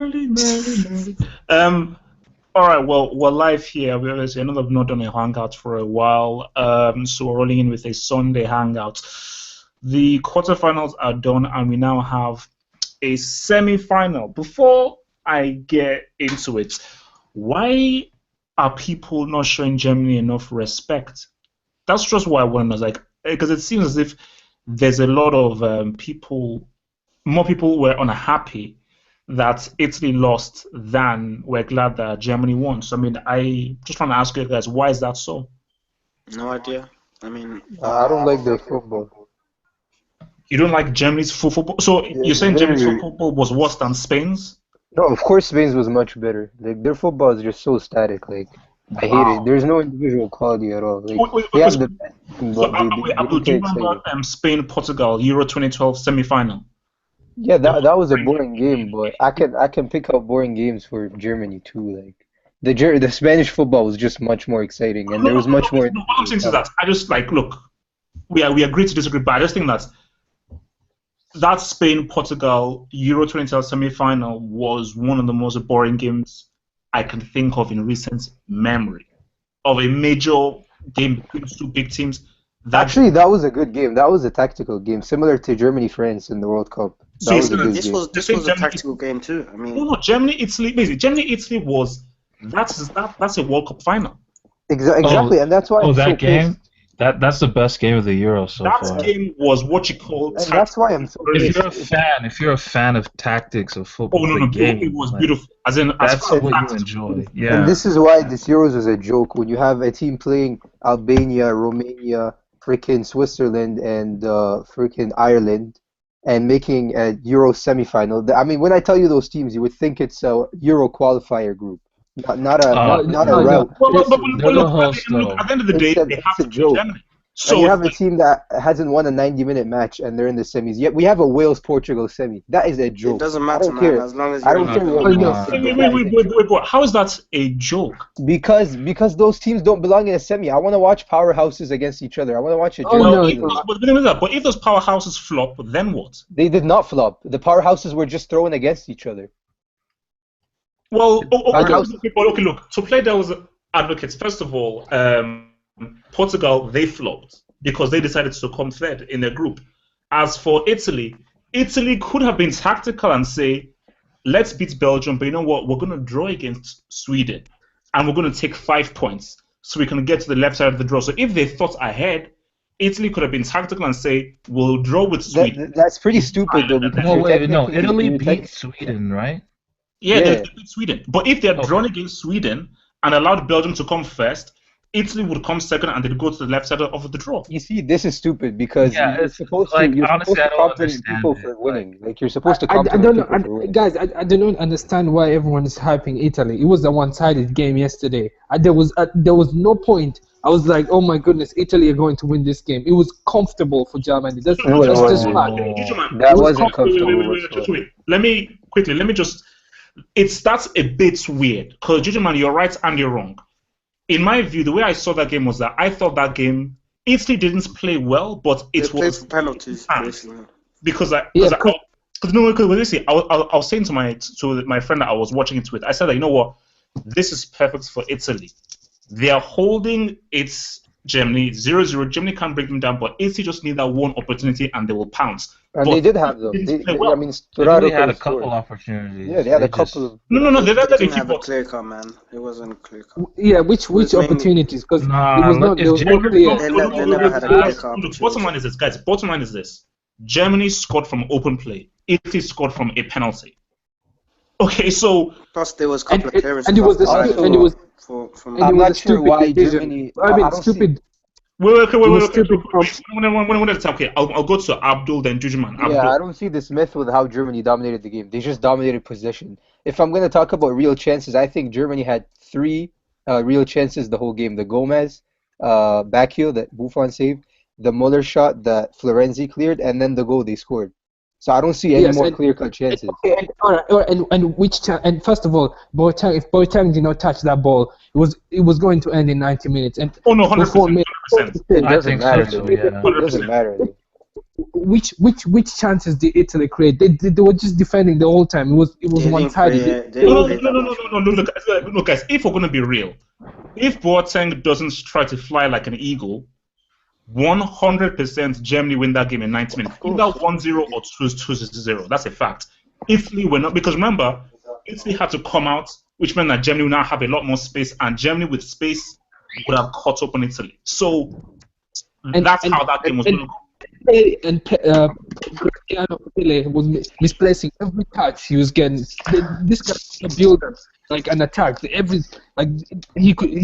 Merrily. All right. Well, we're live here. We obviously, I know I've not done a hangout for a while. So we're rolling in with a Sunday hangout. The quarterfinals are done, and we now have a semi-final. Before I get into it, why are people not showing Germany enough respect? That's just what I want to know. Like, because it seems as if there's a lot of more people were unhappy that Italy lost than were glad that Germany won. So, I mean, I just want to ask you guys, why is that so? No idea. I mean, I don't like their football. You don't like Germany's football? So, Yeah, you're saying Germany's very. football was worse than Spain's? No, of course Spain's was much better. Like their football is just so static. Like I hate it. Wow. There's no individual quality at all. Like Wait, they wait, have so, the best team, so but wait, they Abdul, don't do play you remember exciting. Spain-Portugal Euro 2012 semi-final? Yeah, That was that was a a boring game, but I can pick up boring games for Germany too. Like the Spanish football was just much more exciting, and no, there no, was no, no, much more no. What I'm individual saying is talent. that I just like look. We agree to disagree, but I just think that Spain Portugal Euro 2012 semi-final was one of the most boring games I can think of in recent memory of a major game between two big teams. That Actually, that was a good game. That was a tactical game, similar to Germany-France in the World Cup. so That you're was a saying, good this game. was you're this saying was a Germany? tactical game too. I No, mean, no, Germany Italy. Basically, Germany Italy was that's a World Cup final. Exactly, Oh, and that's why oh, I'm so that pissed. game? That's the best game of the Euro so That far. game was what you call And that's why I'm tactically so If brilliant. you're pissed. a fan, if you're a fan of tactics of Oh football, no, the no, it game, was like beautiful. As in, as that's far as And what you tactics were enjoy. beautiful. and Yeah. this is why this Euros is a joke when you have a team playing Albania, Romania, freaking Switzerland, and freaking Ireland, and making a Euro semifinal. I mean, when I tell you those teams, you would think it's a Euro qualifier group, not a Uh, not a no, no, route. Well, It's they're the look, host at though. the end of the day, they have it's a to beat joke. Germany. And So you have a team that hasn't won a 90-minute match and they're in the semis. Yet we have a Wales-Portugal semi. That is a it joke. doesn't I matter, don't man. care. As long as I you're don't in the care No, what come Wales final. think, on. but that is a joke. how is that a joke? Because those teams don't belong in a semi. I want to watch powerhouses against each other. I want to watch a Oh Well, Germany no, if Italy. those powerhouses flop, then what? They did not flop. The powerhouses were just thrown against each other. Well, okay. okay, look. To play devil's advocates, first of all, Portugal they flopped because they decided to come third in their group. As for Italy, Italy could have been tactical and say, let's beat Belgium, but you know what? We're going to draw against Sweden, and we're going to take 5 points so we can get to the left side of the draw. So if they thought ahead, Italy could have been tactical and say, we'll draw with Sweden. That's pretty stupid though because No, you're wait, no. technically Italy you're tech beat Sweden, right? Yeah, yeah. they beat Sweden. But if they had drawn Okay. against Sweden and allowed Belgium to come first, Italy would come second and they'd go to the left side of the draw. You see, this is stupid because Yeah, you're it's supposed to like honestly, I don't compliment understand people it. for Like, winning. Like you're supposed to I compliment don't know, people for winning. guys. I do not understand why everyone is hyping Italy. It was a one-sided game yesterday. There was no point. I was like, oh my goodness, Italy are going to win this game. It was comfortable for Germany. That's No, it that's just wasn't. fact. Gentlemen, That It was wasn't comfortable just whatsoever. wait. Let me just. That's a bit weird because, gentlemen, you're right and you're wrong. In my view, the way I saw that game was that I thought that game Italy didn't play well, but They it played was for penalties, chance. basically. Because Yeah, I was saying to my friend that I was watching it with, I said that you know what, this is perfect for Italy. They are holding its Germany 0-0. Germany can't break them down, but Italy just need that one opportunity and they will pounce. And But they did have them. didn't play I well. mean, Italy Sturaro could had a have couple scored. opportunities. Yeah, they had They a couple just of No, good no, no. They They opportunities. didn't a few, have a but clear cut, man. It wasn't a clear cut. yeah. Which was mainly opportunities? Because it nah. was not. There If was no Germany, clear. They never had a clear cut look, bottom opportunity. line is this, guys. Bottom line is this: Germany scored from open play. Italy scored from a penalty. Okay, so Plus, there was a couple of clearances And it was off the the line as Also, and it well. was From and it I'm was a not sure stupid why decision. Germany. I mean, I don't see. stupid. wait, It was stupid from. When it's okay, I'll go to Abdul then Jujuman. Yeah, Abdul. I don't see this myth with how Germany dominated the game. They just dominated possession. If I'm going to talk about real chances, I think Germany had three real chances the whole game. The Gomez back heel that Buffon saved, the Muller shot that Florenzi cleared, and then the goal they scored. So I don't see any Yes, more clear-cut chances. okay, all right, and which time? And first of all, Boateng, if Boateng did not touch that ball, it was going to end in 90 minutes. And Oh no, 100%, Buffon made 100%, It I doesn't think so matter too. though. Yeah. It doesn't 100%. matter though. which chances did Italy create? They were just defending the whole time. It was They didn't one-sided. create- they No, didn't no, create no, that no, much. no, no, no. Look, guys. If we're gonna be real, if Boateng doesn't try to fly like an eagle, 100% Germany win that game in 90 minutes. Either 1-0 or 2-0. That's a fact. Italy were not, because remember, Italy had to come out, which meant that Germany will now have a lot more space, and Germany with space would have caught up on Italy. So that's how that game was going to go. And Cristiano Pele was misplacing every touch he was getting. This guy was a builder, like an attack. He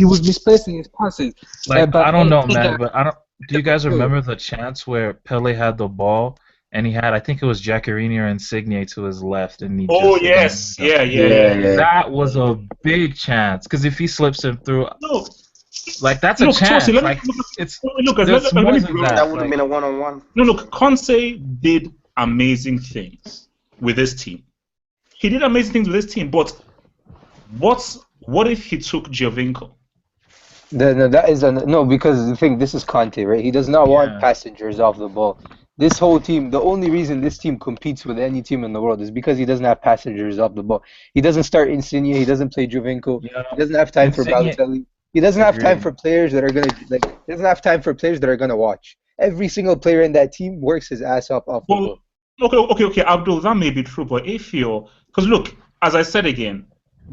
was misplacing his passes. Like But I don't know, man. But I don't. Do you guys remember the chance where Pele had the ball and he had, I think it was Giaccherini or Insigne to his left, and he Oh, just yes. Yeah. That was a big chance because if he slips him through, No, like that's a look, chance. Chelsea, Like it's look, guys, there's let more me than be real. that. That would have Like, been a one-on-one. No, look, Conte did amazing things with this team. He did amazing things with this team, but what if he took Giovinco? No, because the thing, this is Conte, right? He does not want passengers off the ball. This whole team, the only reason this team competes with any team in the world is because he doesn't have passengers off the ball. He doesn't start Insigne, he doesn't play Giovinco, he doesn't have time for Balotelli. He doesn't have time for players that are gonna he doesn't have time for players that are gonna watch. Every single player in that team works his ass off the ball. Okay, Abdul, that may be true, but if you're, because look, as I said again,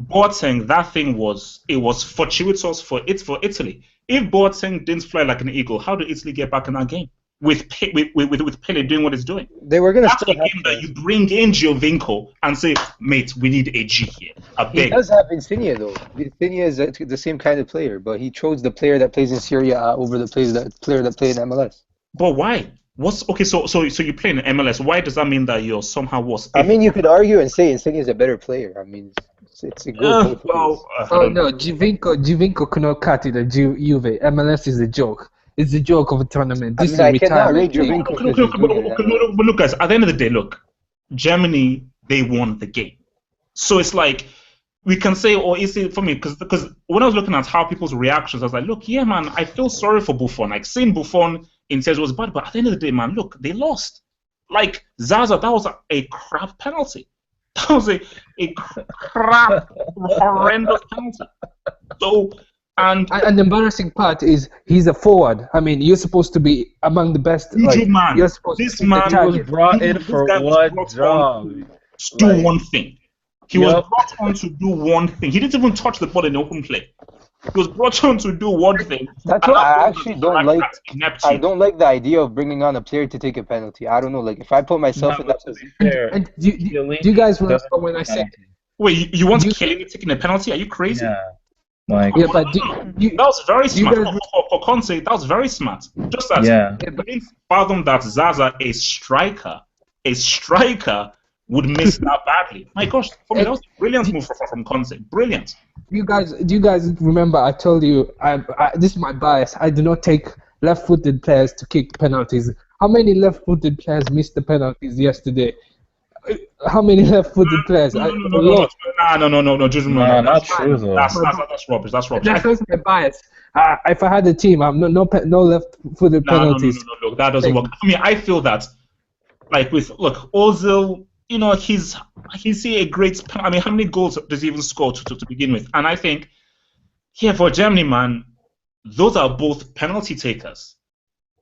Boateng, that thing was fortuitous for Italy. If Boateng didn't fly like an eagle, how did Italy get back in that game? With Pele doing what he's doing. They were gonna That's still a have game that you bring in Giovinco and say, mate, we need a G here. I He beg. does have Insigne though. Insigne is the same kind of player, but he chose the player that plays in Serie A over the player that played in MLS. But why? So you play in MLS? Why does that mean that you're somehow worse? I mean, you could argue and say Insigne is a better player. I mean, it's a good both ways. Oh no, Giovinco could not cut it at Juve. MLS is a joke. It's a joke of a tournament. This is I a cannot retirement rate league. Giovinco because he's good in MLS. But look, guys. At the end of the day, look, Germany, they won the game. So it's like we can say, or is it for me? Because when I was looking at how people's reactions, I was like, look, yeah, man, I feel sorry for Buffon. Like seeing Buffon in Serie was bad, but at the end of the day, man, look, they lost. Like Zaza, that was a crap penalty. That was a crap, horrendous penalty. So. And Man, you're supposed this to be man the was brought in for one job. To do one thing. He was brought on to do one thing. He didn't even touch the ball in open play. He was brought on to do one thing. That's why I actually don't like. I don't like the idea of bringing on a player to take a penalty. I don't know. Like if I put myself in that position. And do you guys remember when I said? Wait, you want Chiellini taking a penalty? Are you crazy? Yeah. Like, yeah, but that was very smart. For Conte, that was very smart. Just that he didn't fathom that Zaza, a striker, would miss that badly. My gosh, for me, that was a brilliant move from Conte. Brilliant. Do you guys remember? I told you, this is my bias. I do not take left-footed players to kick penalties. How many left-footed players missed the penalties yesterday? How many left-footed players? No, just remember. No, not true though. That's rubbish. That's rubbish. That's my bias. If I had a team, I'm no left-footed penalties. No, look, that doesn't work. I mean, I feel that, like Ozil, you know, he's a great. I mean, how many goals does he even score to begin with? And I think, for Germany, man, those are both penalty takers.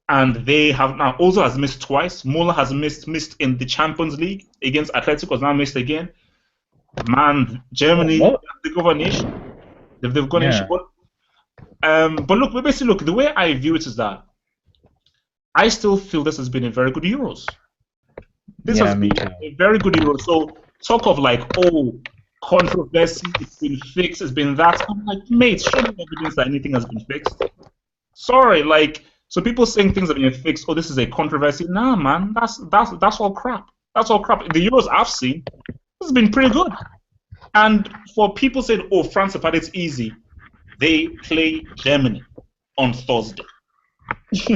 And they have now. Ozil has missed twice. Muller has missed in the Champions League against Atletico. Has now missed again. Man, Germany, they've got an issue. They've got an issue. But look, the way I view it is that I still feel this has been a very good Euros. This has been a very good Euros. So talk of controversy. It's been fixed. It's been that. I'm like, mate, show me evidence that anything has been fixed. Sorry, So people saying things have been fixed. Oh, this is a controversy. Nah, man, that's all crap. That's all crap. The Euros I've seen, this has been pretty good. And for people saying, oh, France have had it easy, they play Germany on Thursday.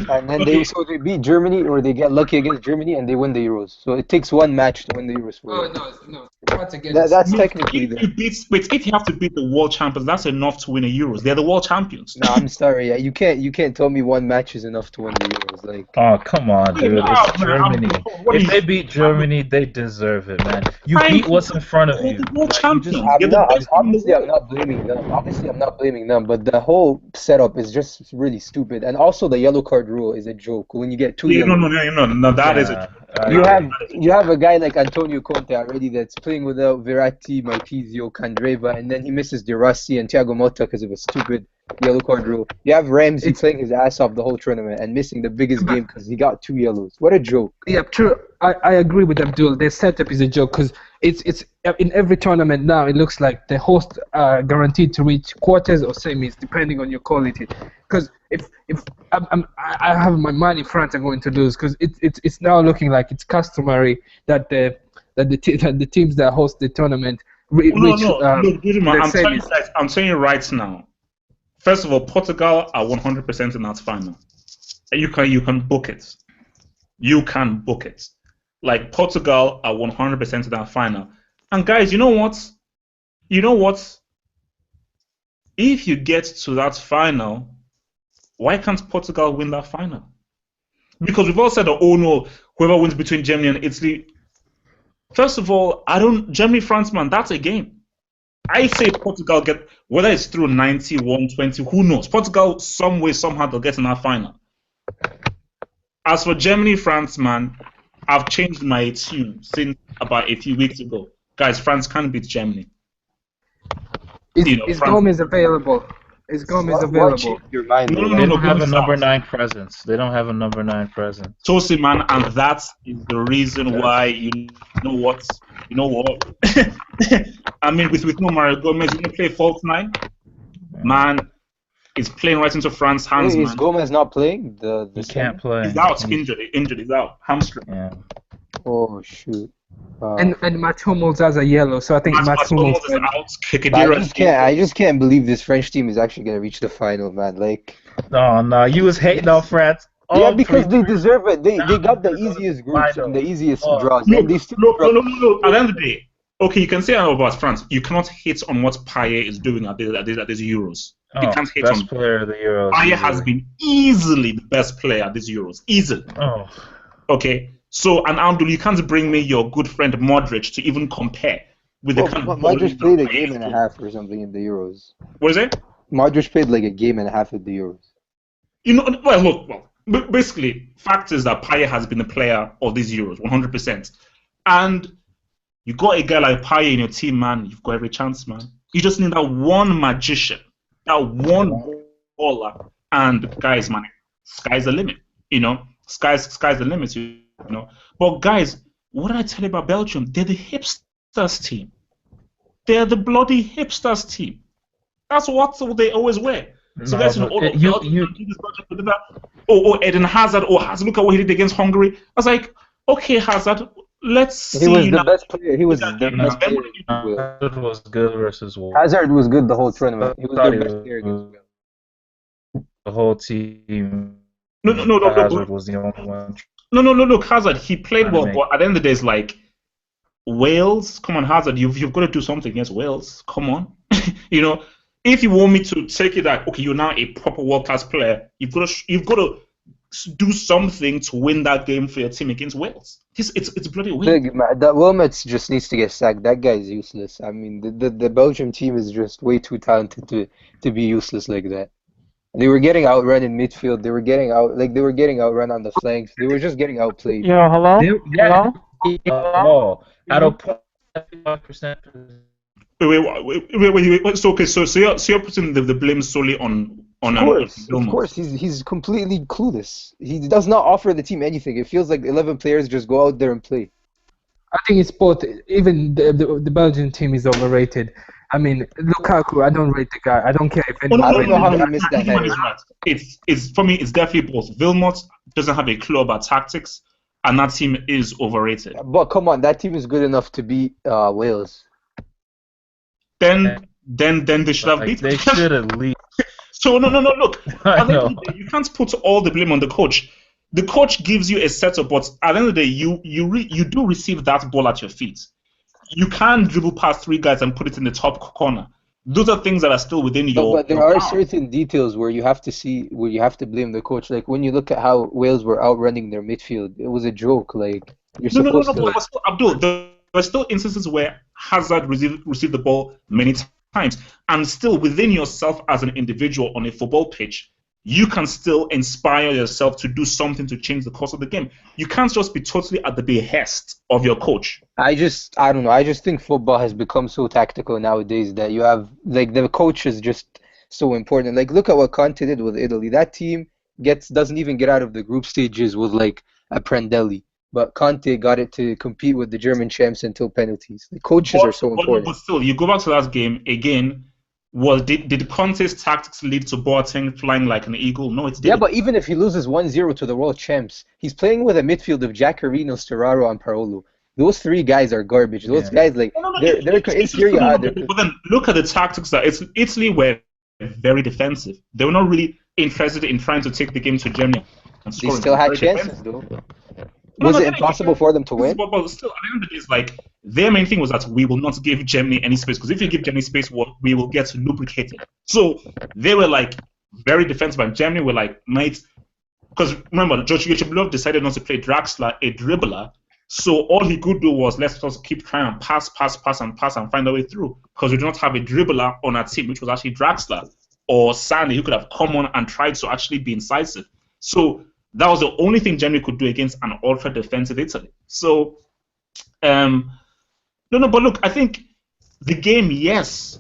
And then Okay. they beat Germany or they get lucky against Germany and they win the Euros. So it takes one match to win the Euros for Oh them. no. Once again, That's No, technically if the. you beat, wait, if you have to beat the world champions, that's enough to win a Euros. They're the world champions. No, I'm sorry. You can't tell me one match is enough to win the Euros. Like Oh, come on, Wait, dude. It's man, Germany. what are If you? they beat Germany, they deserve it, man. You I'm beat what's in front of They're you. the world Like, you just champions. They're I'm the not. best team in the Obviously, I'm world. not blaming them. Obviously, I'm not blaming them. But the whole setup is just really stupid. And also, the yellow card rule is a joke. When you get two Yeah, yellows, no. That is a Yeah, joke. I you agree. have you have a guy like Antonio Conte already that's playing without Verratti, Marquisio, Candreva, and then he misses De Rossi and Thiago Motta because of a stupid yellow card rule. You have Ramsey it's playing his ass off the whole tournament and missing the biggest but game because he got two yellows. What a joke! yeah, true. I agree with Abdul. Their setup is a joke because it's in every tournament now. It looks like the host are guaranteed to reach quarters or semis depending on your quality. Because if I have my money France are going to lose because it's now looking like it's customary that that the teams that host the tournament reach No. Look, Judima, the I'm telling you semis. guys, I'm telling you right now. First of all, Portugal are 100% in that final. You can book it. You can book it. Like Portugal are 100% in that final. And guys, you know what? You know what? If you get to that final, why can't Portugal win that final? Because we've all said, oh no, whoever wins between Germany and Italy. First of all, I don't Germany, France, man, that's a game. I say Portugal get whether it's through 90, 120, who knows? Portugal, some way, somehow, they'll get in that final. As for Germany, France, man, I've changed my tune since about a few weeks ago. Guys, France can't beat Germany. Is France. Gomez available? Is Gomez Why available? change your mind No, though? no, They no, Like, no. don't have Gomez a is number out. 9 presence. They don't have a number 9 presence. Tosi, man, and that is the reason why know what? You know what? I mean, with no Mario Gomez, you don't play false nine, man. It's playing right into France's hands, wait, is man. Gomez not playing the He semi? can't play. He's out, injured. He's out, hamstring. Yeah. Oh shoot! And Mats Hummels has a yellow, so I think Mats Hummels. Hummels is out. But Kedira I just can't believe this French team is actually gonna reach the final, man. Like, Oh no, you was hating on France. yeah, All because they deserve it. They now got the they're going to easiest the groups and the final. easiest Oh, draws, Look, and they still look, no, struggle. no, no, no. At the end of the day, okay, you can say about France. You cannot hit on what Payet is doing at these Euros. You can't hit best on. player of the Euros. Payet has easily. been easily the best player at these Euros. Easily. Oh, Okay. So, and Abdul, you can't bring me your good friend Modric to even compare with the Well, kind of ball Modric that played a Payet game is and a doing. half or something in the Euros. What is it? Modric played like a game and a half at the Euros. Well, look, basically, fact is that Payet has been the player of these Euros, 100%. And you got a guy like Payet in your team, man. You've got every chance, man. You just need that one magician, that one baller, and guys, man, sky's the limit. Sky's the limit. But guys, what did I tell you about Belgium? They're the hipsters team. They're the bloody hipsters team. That's what they always wear. So no, guys, but Belgium do this, Belgium do that. Oh, Eden Hazard. Oh, Hazard, look at what he did against Hungary. I was like, okay, Hazard, let's see. He was the now. best player. He was the Yeah, best player. Hazard was good versus Wolves. Hazard was good the whole tournament. He was their best player against Wales. The whole team. No, Hazard was the only one. No, look, Hazard, he played well, but at the end of the day, it's like, Wales, come on, Hazard, you've got to do something against Wales. Come on. If you want me to take it that, okay, you're now a proper world-class player, you've got to do something to win that game for your team against Wales. It's bloody weird. That Wilmots just needs to get sacked. That guy is useless. I mean, the Belgium team is just way too talented to be useless like that. They were getting outrun in midfield. They were getting outrun on the flanks. They were just getting outplayed. Yo, hello? Hello? Oh, out of 5%. Wait. So you're putting the blame solely on Of course, he's completely clueless. He does not offer the team anything. It feels like 11 players just go out there and play. I think it's both. Even the Belgian team is overrated. I mean, Lukaku, I don't rate the guy. I don't care if anyone. I don't know how he missed that header. Right. It's for me. It's definitely both. Wilmot doesn't have a clue about tactics, and that team is overrated. But come on, that team is good enough to beat Wales. Then they should have beaten. They should at least. So no. Look, I at the end of know. the day, you can't put all the blame on the coach. The coach gives you a setup, but at the end of the day, you do receive that ball at your feet. You can't dribble past three guys and put it in the top corner. Those are things that are still within But there your are power. certain details where you have to see where you have to blame the coach. Like when you look at how Wales were outrunning their midfield, it was a joke. Like you're No. supposed to But still, Abdul, there were still instances where Hazard received the ball many times, and still within yourself as an individual on a football pitch, you can still inspire yourself to do something to change the course of the game. You can't just be totally at the behest of your coach. I don't know. I just think football has become so tactical nowadays that you have like the coach is just so important. Like look at what Conte did with Italy. That team doesn't even get out of the group stages with like a Prandelli. But Conte got it to compete with the German champs until penalties. The coaches are so But important. still, you go back to that game again. Did Conte's tactics lead to Boateng flying like an eagle? No, it Yeah, didn't. but even if he loses 1-0 to the world champs, he's playing with a midfield of Jacarino, Storaro, and Parolo. Those three guys are garbage. Those Yeah. guys, like, No, they're in Serie A. but then look at the tactics that Italy were very defensive. They were not really interested in trying to take the game to Germany and They scoring. still had Very chances, defensive. though. No, Was no, it impossible for them to win? but still, at the end of the day, it's like their main thing was that we will not give Germany any space because if you give Germany space, we will get lubricated. So they were like very defensive, and Germany were like, mate, because remember, George Yachibulov decided not to play Draxler, a dribbler. So all he could do was let's just keep trying and pass and find a way through because we do not have a dribbler on our team, which was actually Draxler or Sandy, who could have come on and tried to actually be incisive. So that was the only thing Germany could do against an ultra defensive Italy. So, no, but look, I think the game, yes,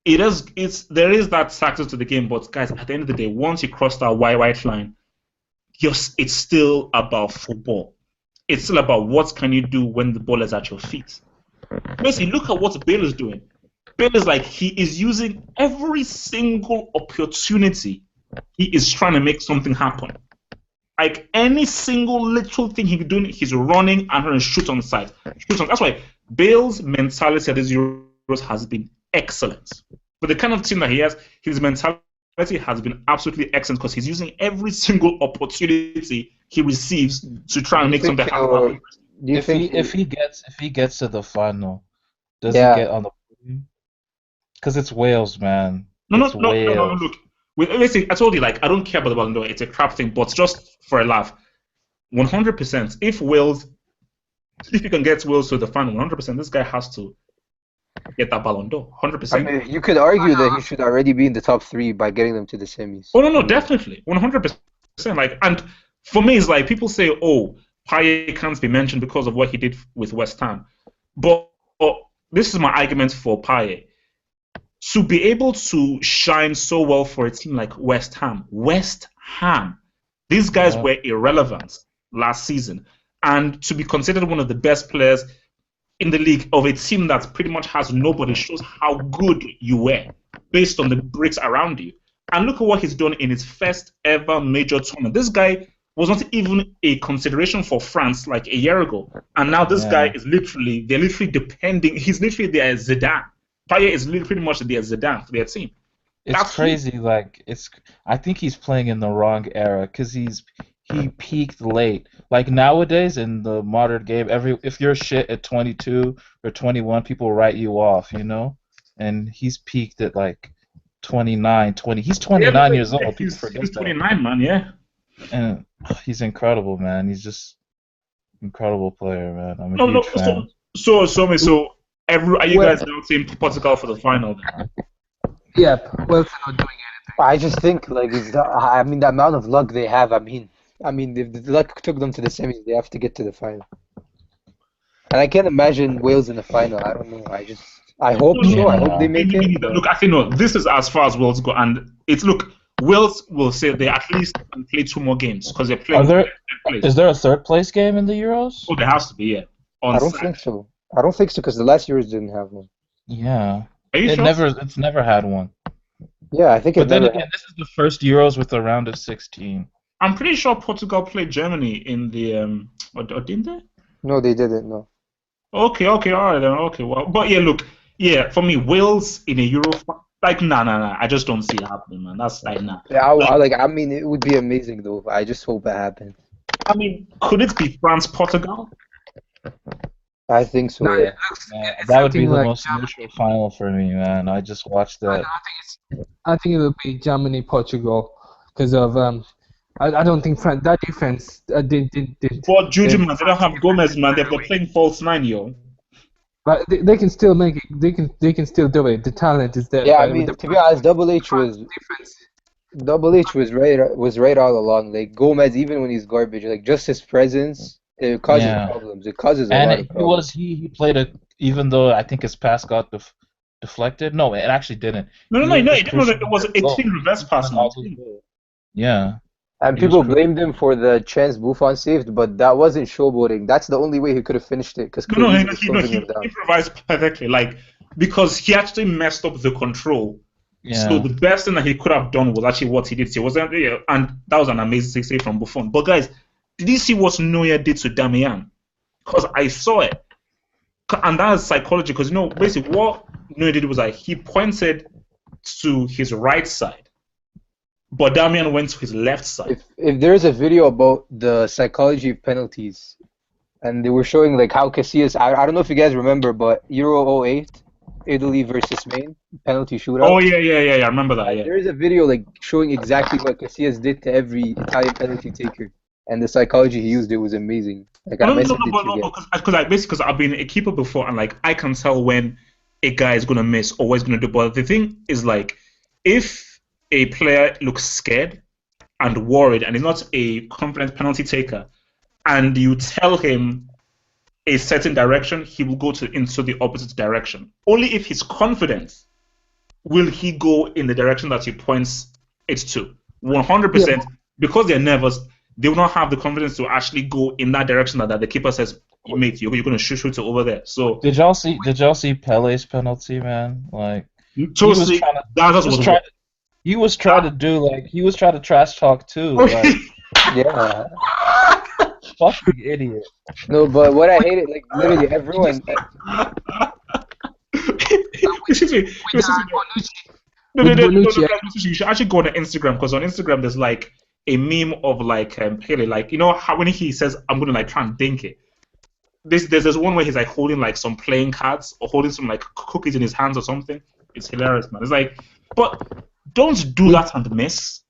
there is that factor to the game, but guys, at the end of the day, once you cross that white line, it's still about football. It's still about what can you do when the ball is at your feet. Basically, look at what Bale is doing. Bale is like he is using every single opportunity. He is trying to make something happen. Like any single little thing he's doing, he's running and trying to shoot on the side. That's why Bale's mentality at these Euros has been excellent. But the kind of team that he has, his mentality has been absolutely excellent because he's using every single opportunity he receives to try and make something happen. Do you think If he gets to the final, does Yeah. he get on the podium? Because it's Wales, man. No. It's Wales. Look. Listen, I told you, like, I don't care about the Ballon d'Or. It's a crap thing, but just for a laugh, 100%. If you can get Wales to the final, 100%, this guy has to get that Ballon d'Or. 100%. I mean, you could argue that he should already be in the top three by getting them to the semis. Oh no, definitely, 100%. Like, and for me, it's like people say, "Oh, Payet can't be mentioned because of what he did with West Ham," but this is my argument for Payet. To be able to shine so well for a team like West Ham, these guys were irrelevant last season, and to be considered one of the best players in the league of a team that pretty much has nobody shows how good you were based on the bricks around you. And look at what he's done in his first ever major tournament. This guy was not even a consideration for France like a year ago, and now this guy is they're literally depending. He's literally their Zidane. Payet is literally pretty much their Zidane for their team. It's crazy. Like I think he's playing in the wrong era because he peaked late. Like nowadays in the modern game, if you're shit at 22 or 21, people write you off, you know. And he's peaked at like 29, 20. He's 29 years old. People forget he's that. 29, man. Yeah. And he's incredible, man. He's just incredible player, man. I'm a No, huge fan. So are you guys now team Portugal for the final? Yep. Well, they're not doing anything. I just think like I mean the amount of luck they have. I mean if the luck took them to the semis, they have to get to the final. And I can't imagine Wales in the final. I don't know. I hope so. I hope they make it. Look, I think no. This is as far as Wales go, and Wales will say they at least can play 2 more games because they're playing. Is there a third place game in the Euros? Oh, there has to be, yeah. I don't think so. I don't think so because the last Euros didn't have one. Yeah. Are you sure? It's never had one. Yeah, I think it But then never again, this is the first Euros with a round of 16. I'm pretty sure Portugal played Germany in the or didn't they? No, they didn't. No. Okay, all right then. Okay, well, but yeah, look, yeah, for me, Wales in a Euro Like, nah. I just don't see it happening, man. That's like, nah. Yeah, Like, I mean, it would be amazing though. I just hope it happens. I mean, could it be France, Portugal? I think so, No, yeah. it's That would be something the like most neutral final for me, man. I just watched that. I think it'll be Germany, Portugal, because of I don't think France, that defense did. But Juju, the man, they don't France have Gomez, defense man. ran They're away. playing false nine, yo. But they can still make it. They can still do it. The talent is there. Yeah, I But with mean, the to be honest, France defense, Double H was right all along. Like Gomez, even when he's garbage, like just his presence, it causes Yeah. problems. It causes a And lot of problems. he played a, even though I think his pass got deflected. No, it actually didn't. No, He was it didn't. crucial It was in a the goal. clean reverse He pass, won man. all those goals. Yeah, And he was people crucial. blamed him for the chance Buffon saved, but that wasn't showboating. That's the only way he could have finished it because Chiellini was closing him He down. improvised perfectly, like because he actually messed up the control. So Yeah. the best thing that he could have done was actually what he did. He wasn't, yeah, and that was an amazing save from Buffon. But guys, did you see what Neuer did to Damian? Because I saw it, and that's psychology. Because basically what Neuer did was like he pointed to his right side, but Damian went to his left side. If there's a video about the psychology of penalties, and they were showing like how Casillas, I don't know if you guys remember, but Euro '08, Italy versus Spain, penalty shootout. Oh yeah. I remember that. Yeah. There is a video like showing exactly what Casillas did to every Italian penalty taker, and the psychology he used, it was amazing. Like I No, messaged it to you guys. because I've been a keeper before, and like I can tell when a guy is gonna miss or what he's gonna do. But the thing is, like, if a player looks scared and worried, and is not a confident penalty taker, and you tell him a certain direction, he will go into the opposite direction. Only if he's confident will he go in the direction that he points it to. 100%, because they're nervous, they will not have the confidence to actually go in that direction that the keeper says, mate, you're going to shoot it over there. So Did y'all see Pele's penalty, man? Like Chelsea, he was trying to trash talk too. Like Yeah. fucking idiot. No, but what I hated, like literally everyone. Excuse me. with Bonucci, You should actually go on Instagram, because on Instagram there's like a meme of like Pele, like how when he says I'm gonna like try and dink it. There's one where he's like holding like some playing cards or holding some like cookies in his hands or something. It's hilarious, man. It's like, but don't do that and miss.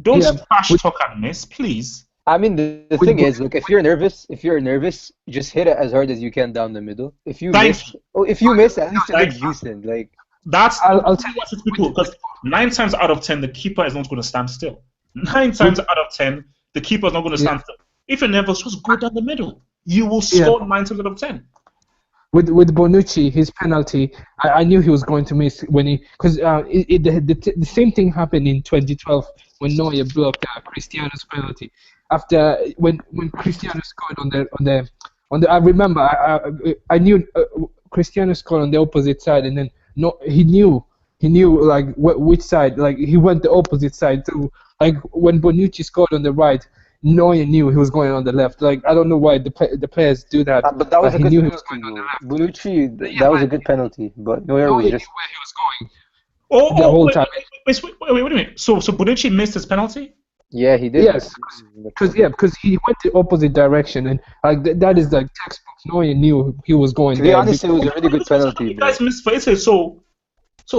Don't trash talk and miss, please. I mean, the thing is, look, if you're nervous, just hit it as hard as you can down the middle. If you miss, at least it looks decent. Like that's I'll tell you what it's people, because 9 times out of 10 the keeper is not going to stand still. 9 times out of 10 the keeper is not going to stand still. If you're nervous, just go down the middle. You will score 9 times out of 10. With Bonucci, his penalty, I knew he was going to miss because the same thing happened in 2012 when Neuer blocked Cristiano's penalty. After when Cristiano scored on the I remember I knew Cristiano scored on the opposite side, and then he knew like which side, like he went the opposite side too. Like when Bonucci scored on the right, Neuer knew he was going on the left. Like I don't know why the players do that. but that was a good he penalty. Bonucci, that was a good penalty, but Neuer was just where he was going. The whole time. Wait a minute. So Bonucci missed his penalty? Yeah, he did. Yes, because he went the opposite direction, and like that is like textbook. Neuer knew he was going To there. be honest, it was a really good penalty. You guys missed for it. So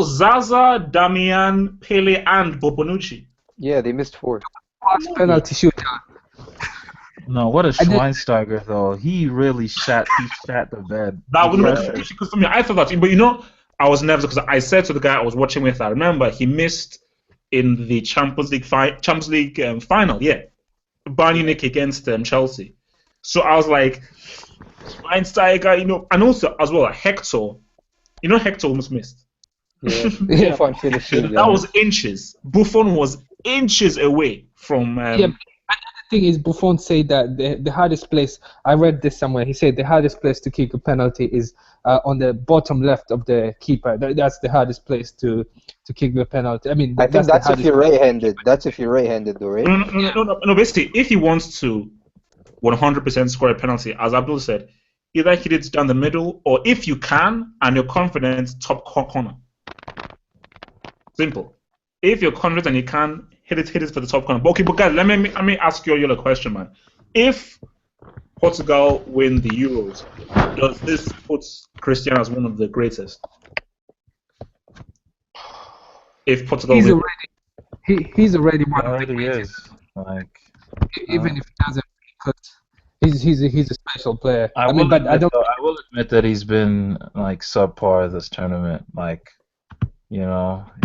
Zaza, Damian, Pele, and Bonucci. Yeah, they missed 4. Last penalty shootout. No, what a Schweinsteiger though. He really shat the bed. That would have been, because for me, I thought that, but I was nervous because I said to the guy I was watching with, I remember he missed in the Champions League final, Bayern Munich against Chelsea. So I was like, Schweinsteiger, and also as well Hector. Hector almost missed. Yeah, Buffon finished it. That was inches. Buffon was inches away from. The thing is, Buffon said that the hardest place, I read this somewhere, he said the hardest place to kick a penalty is on the bottom left of the keeper. That's the hardest place to kick the penalty. I mean, I think that's if you're right-handed. That's if you're right-handed, though, right? No. Basically, if he wants to 100% score a penalty, as Abdul said, either hit it down the middle, or if you can and you're confident, top corner. Simple. If you're confident and you can hit it for the top corner. But okay, but guys, let me ask you a question, man. If Portugal win the Euros, does this put Cristiano as one of the greatest? If Portugal He's win, he's already one of the Already greatest, is. Like, even if he doesn't, because he's a special player. I I mean, will but I admit don't. though, I will admit that he's been like subpar this tournament. Like,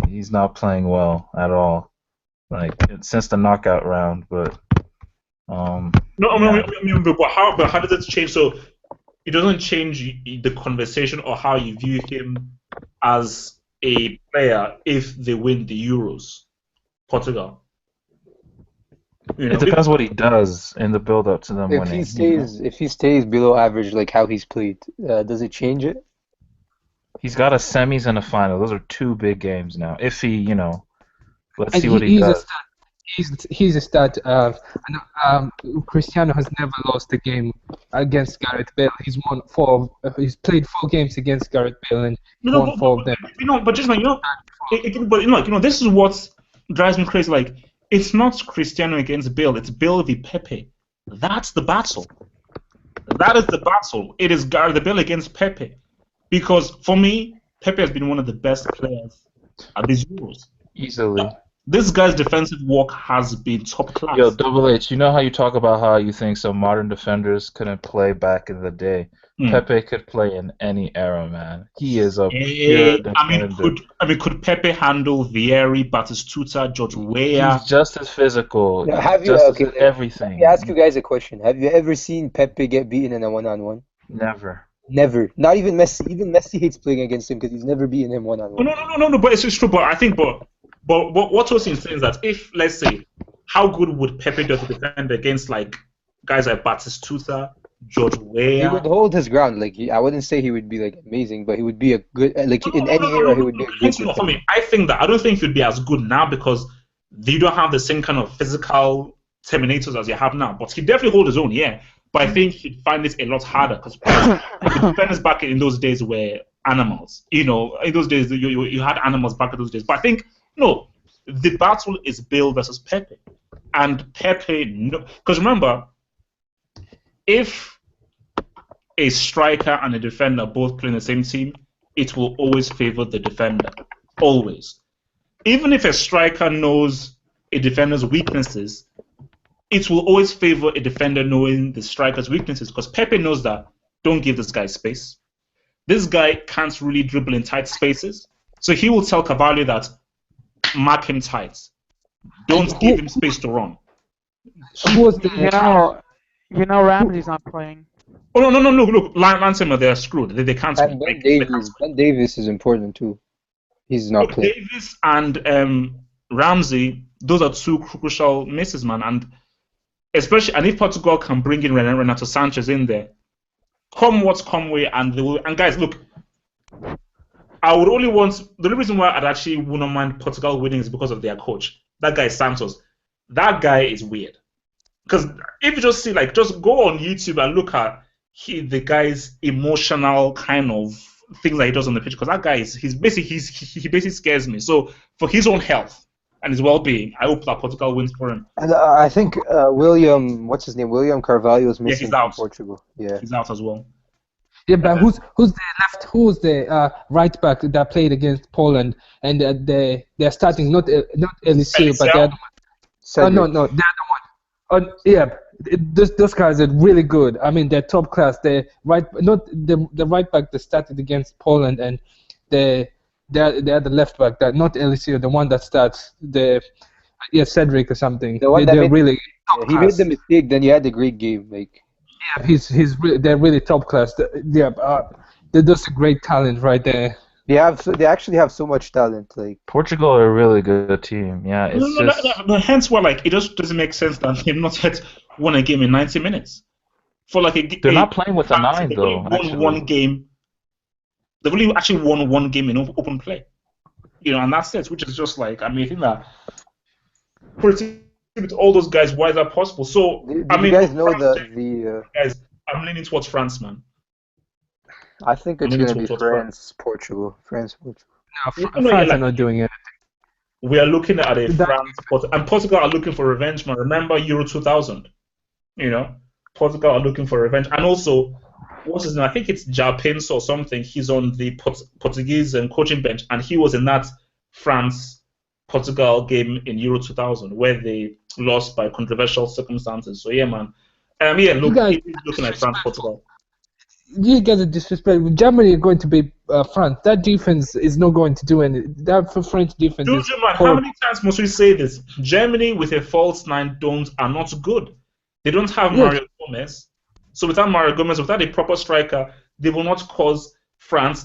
he's not playing well at all. Like since the knockout round, but no, yeah. but how does it change? So it doesn't change the conversation or how you view him as a player if they win the Euros, Portugal. It depends what he does in the build up to them If winning. if he stays below average, like how he's played, does it change it? He's got a semis and a final. Those are two big games now. If he, let's And see what he he's a does. star. He's a stud. Cristiano has never lost a game against Gareth Bale. He's won four. He's played 4 games against Gareth Bale and won 4 of them. But just like this is what drives me crazy. Like, it's not Cristiano against Bale. It's Bale v Pepe. That's the battle. That is the battle. It is Gareth Bale against Pepe, because for me, Pepe has been one of the best players at these Euros. Easily. This guy's defensive work has been top class. Yo, Double H, you know how you talk about how you think some modern defenders couldn't play back in the day? Pepe could play in any era, man. He is a pure defender. Could Pepe handle Vieri, Batistuta, George Weah? He's just as physical. Now, have you just as everything. Let me ask you guys a question. Have you ever seen Pepe get beaten in a one-on-one? Never. Never. Not even Messi. Even Messi hates playing against him because he's never beaten him one-on-one. No. But it's true. But I think, but what Tosin is saying is that if, let's say, how good would Pepe do as a defender against like guys like Batistuta, George Weah? He would hold his ground. Like I wouldn't say he would be like amazing, but he would be a good in any era. He would be a good defender. For me, I don't think he'd be as good now because you don't have the same kind of physical terminators as you have now. But he definitely hold his own, yeah. But I think he'd find it a lot harder because the defenders back in those days were animals. In those days you had animals back in those days. But I think no, the battle is Bale versus Pepe, and Pepe. Because remember, if a striker and a defender both play in the same team, it will always favor the defender. Always. Even if a striker knows a defender's weaknesses, it will always favor a defender knowing the striker's weaknesses, because Pepe knows that don't give this guy space. This guy can't really dribble in tight spaces, so he will tell Carvalho that mark him tight. Don't give him space to run. Ramsey's not playing. Oh no! Look, Lansema, they're screwed. They can't. Ben Davies is important too. He's not playing. Davies and Ramsey, those are two crucial misses, man. And especially, and if Portugal can bring in Renato Sanchez in there, come what come way, and guys, look, I would only want the only reason why I'd actually wouldn't mind Portugal winning is because of their coach. That guy Santos. That guy is weird. Because if you just go on YouTube and look at the guy's emotional kind of things that he does on the pitch, because that guy he basically scares me. So for his own health and his well-being, I hope that Portugal wins for him. And I think William Carvalho is missing he's out. from Portugal. Yeah, he's out as well. Yeah, but who's the right back that played against Poland, and they're starting not Eliseu, but the other one. No, the other one. Those guys are really good. I mean, they're top class. The right back that started against Poland, and the other left back that not Eliseu, the one that starts Cedric or something. They're really top he class. made the mistake. Then he had a great game. They're really top class. That's a great talent right there. They actually have so much talent. Like Portugal are a really good team. Yeah, it's hence why it just doesn't make sense that they've not yet won a game in 90 minutes. For they're not playing with a 9 though. One game. They've only actually won one game in open play. And that's it. Which is just I think that with all those guys, why is that possible? So you guys know guys, I'm leaning towards France, man. I think it's going to be France, Portugal. No, France are not doing anything. we are looking at a That- France, and Portugal are looking for revenge, man. Remember Euro 2000, you know? Portugal are looking for revenge. And also, what's his name? I think it's Japins or something. He's on the Portuguese coaching bench, and he was in that France-Portugal game in Euro 2000 where they lost by controversial circumstances. So, yeah, man. Yeah, look, guys- it is looking like France-Portugal. You guys are disrespectful. Germany are going to be France. That defense is not going to do any. That French defense is Dude, man, how horrible. many times must we say this? Germany with a false nine are not good. They don't have Yes. Mario Gomez. So without Mario Gomez, without a proper striker, they will not cause France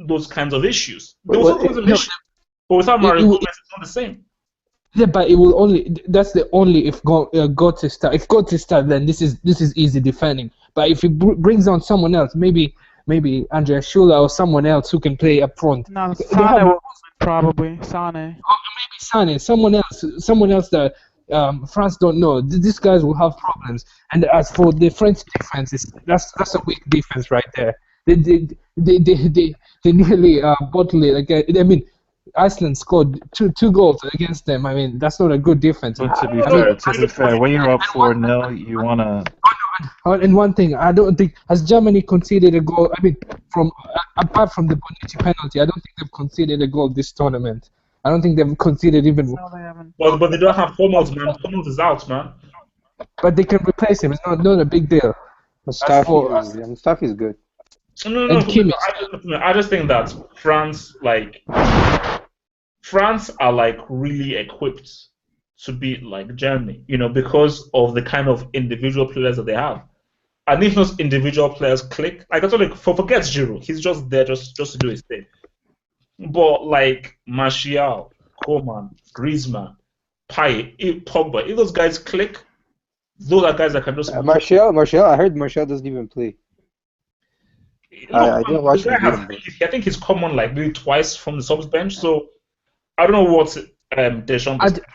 those kinds of issues. They will still cause them issues. But without Mario Gomez, it's not the same. Yeah, but it will only. That's the only if go to start. If go to start, then this is easy defending. But if he brings on someone else, maybe Andrea Schüller or someone else who can play up front. No, They Sane have- will probably. Sane. Maybe Sane, someone else that France don't know. These guys will have problems. And as for the French defense, that's a weak defense right there. They nearly bottled it again. I mean, Iceland scored two goals against them. I mean, that's not a good defense. But to be fair, when you're up 4-0, you wanna. And one thing, I don't think has Germany conceded a goal. I mean, apart from the Bonucci penalty, I don't think they've conceded a goal this tournament. I don't think they've conceded even. No, they haven't. But they don't have Hummels, man. Hummels is out, man. But they can replace him. It's not a big deal. Mustafi is good. No. And Kimmich. I just think that France are like really equipped to beat like Germany, because of the kind of individual players that they have. And if those individual players click, like that's what forget Giroud, he's just there just to do his thing. But like Martial, Coman, Griezmann, Payet, Pogba, if those guys click, those are guys that can just. Martial, I heard Martial doesn't even play. I didn't watch the game. I think he's come on like maybe twice from the subs bench, so I don't know what Deschamps is about.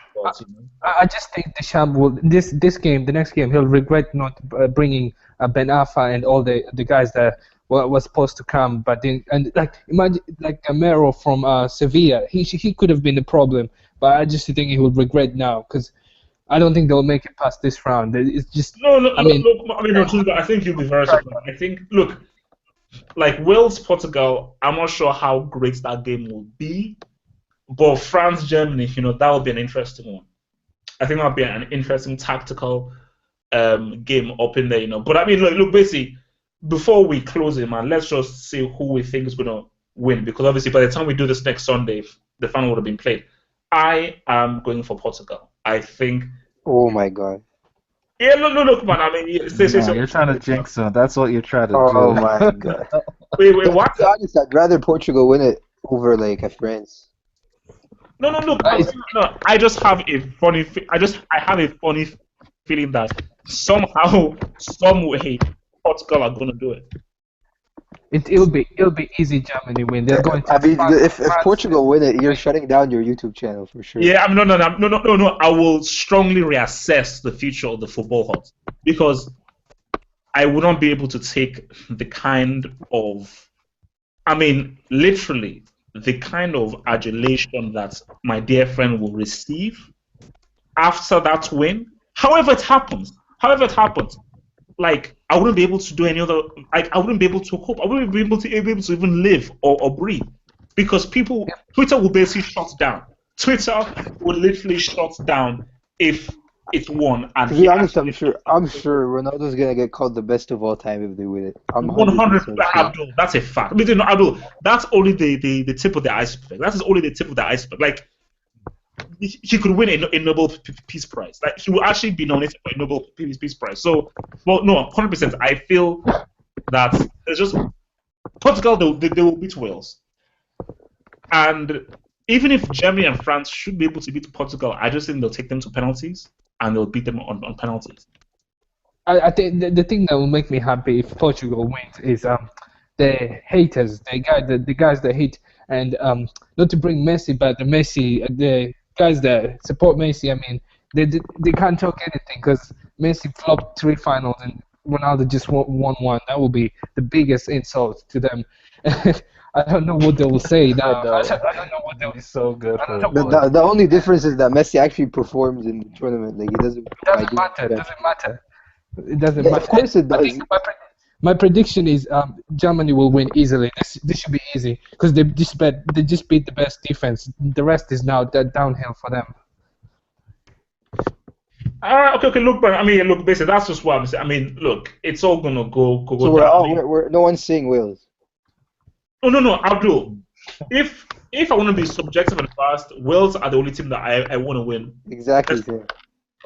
I just think Deschamps will this game, the next game, he'll regret not bringing Ben Arfa and all the guys that was supposed to come. But imagine like Gamero from Sevilla, he could have been the problem, but I just think he will regret now because I don't think they'll make it past this round. It's just I think you'll be very surprised. I think like Wales, Portugal, I'm not sure how great that game will be. But France, Germany, that would be an interesting one. I think that would be an interesting tactical game up in there, But I mean, look, basically, before we close it, man, let's just see who we think is going to win. Because obviously, by the time we do this next Sunday, the final would have been played. I am going for Portugal. I think. Oh my God. Yeah, look, man. I mean, You're trying to jinx them. That's what you're trying to do. Oh my God. Wait, what? To be honest, I'd rather Portugal win it over like a France. No. I just have a funny. I have a funny feeling that somehow, some way, Portugal are going to do it. It'll be easy. Germany win. They're going to. I mean, if Portugal win it, you're shutting down your YouTube channel for sure. Yeah, no. I will strongly reassess the future of the football hut because I would not be able to take the kind of, literally the kind of adulation that my dear friend will receive after that win. However it happens, like I wouldn't be able to do any other. Like I wouldn't be able to cope. I wouldn't be able to even live or breathe because Twitter will basically shut down. Twitter will literally shut down if it won. And to be honest, I'm sure Ronaldo's gonna get called the best of all time if they win it. I'm 100%. Abdul, that's a fact. Abdul, that's only the tip of the iceberg. That is only the tip of the iceberg. Like he could win a Nobel Peace Prize. Like he will actually be nominated for a Nobel Peace Prize. So, well, no, 100%. I feel that there's just Portugal. They will beat Wales, and even if Germany and France should be able to beat Portugal, I just think they'll take them to penalties and they'll beat them on penalties. I think the thing that will make me happy if Portugal wins is the haters, the guys that hate, and not to bring Messi, but the guys that support Messi. I mean, they can't talk anything because Messi flopped 3 finals and Ronaldo just won 1. That will be the biggest insult to them. I don't know what they will say now. know. I don't know what they It'll will be so good for don't know him. The only difference is that Messi actually performs in the tournament. Like he doesn't. doesn't matter. It doesn't matter. It doesn't Yeah, matter. of course it I does. think my prediction is Germany will win easily. This should be easy because they just beat the best defense. The rest is now downhill for them. Okay, look, but I mean, look, basically, that's just what I'm saying. I mean, look, it's all gonna go So we're down. I all mean, we're no one's saying Wales. no, Abdul. If I want to be subjective and fast, Wales are the only team that I want to win. Exactly. That's-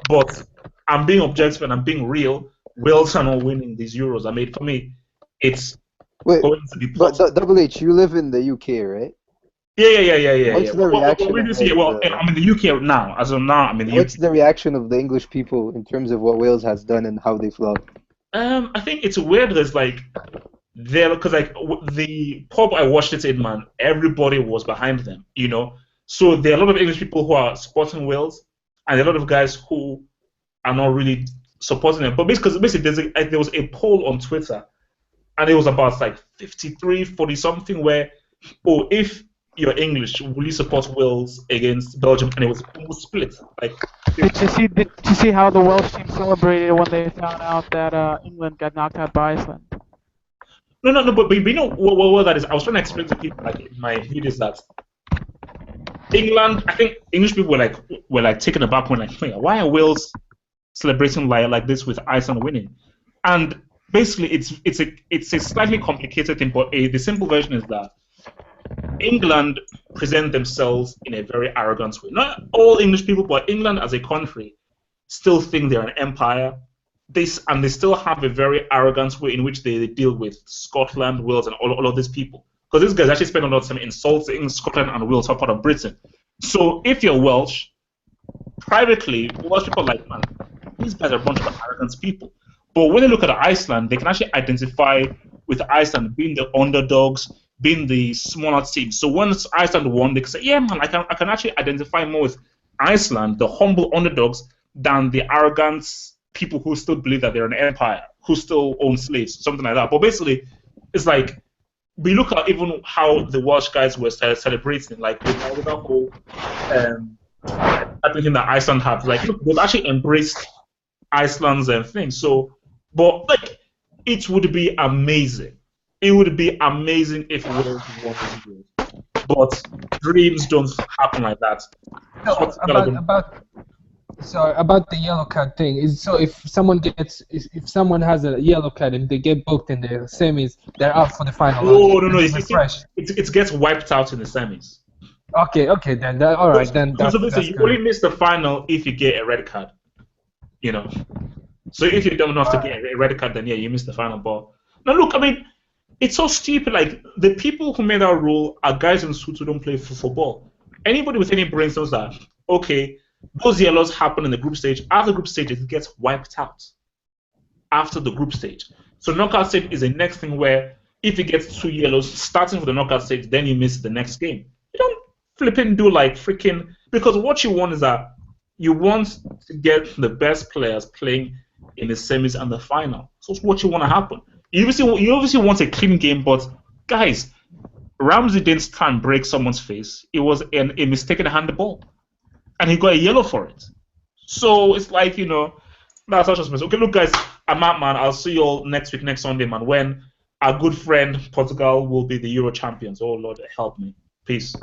But I'm being objective and I'm being real. Wales are not winning these Euros. I mean, for me, it's Wait, going to be but Portugal. Double H, you live in the UK, right? Yeah. What's the reaction Well, of see, well, the I'm in the UK now. As of now, I'm in the what's UK. the reaction of the English people in terms of what Wales has done and how they flopped? I think it's weird. There's like there because like the pub I watched it in, man, everybody was behind them, you know. So there are a lot of English people who are supporting Wales, and a lot of guys who are not really supporting them. But basically there was a poll on Twitter, and it was about like 53, 40 something, where if you're English, will you support Wales against Belgium? And it was almost split. Like Did you see how the Welsh team celebrated when they found out that England got knocked out by Iceland? no, but you know what that is? I was trying to explain to people like in my videos that England, I think English people were like taken aback when like, why are Wales celebrating like this with Iceland winning? And basically, it's a slightly complicated thing, but the simple version is that England present themselves in a very arrogant way. Not all English people, but England as a country still think they're an empire. They still have a very arrogant way in which they deal with Scotland, Wales, and all of these people. Because these guys actually spend a lot of time insulting Scotland and Wales, who are part of Britain. So if you're Welsh, privately, Welsh people are like, man, these guys are a bunch of arrogant people. But when they look at Iceland, they can actually identify with Iceland being the underdogs, being the smaller team. So once Iceland won, they can say, yeah, man, I can actually identify more with Iceland, the humble underdogs, than the arrogant people who still believe that they're an empire, who still own slaves, something like that. But basically, it's like we look at even how the Welsh guys were celebrating, like with all that whole everything that Iceland had. Like, look, they've actually embraced Iceland's thing. So, but like, it would be amazing. It would be amazing if Wales won this Euros. But dreams don't happen like that. No, about the yellow card thing is so if someone has a yellow card and they get booked in the semis, they're out for the final. No. Fresh. It gets wiped out in the semis. Okay, then all right, then that's you only miss the final if you get a red card. You know. So if you don't have to get a red card, then yeah, you miss the final ball. Now look, I mean, it's so stupid. Like the people who made that rule are guys in suits who don't play football. Anybody with any brains knows that. Okay, those yellows happen in the group stage. After the group stage, it gets wiped out. After the group stage, so knockout stage is the next thing where if you get 2 yellows starting with the knockout stage, then you miss the next game. You don't flipping do like freaking because what you want is that you want to get the best players playing in the semis and the final. So it's what you want to happen. You obviously want a clean game, but guys, Ramsey didn't try and break someone's face. It was a mistaken handball, and he got a yellow for it. So it's like that's such a mess. Okay, look, guys, I'm out, man. I'll see you all next week, next Sunday, man. When our good friend Portugal will be the Euro champions. Oh Lord, help me. Peace.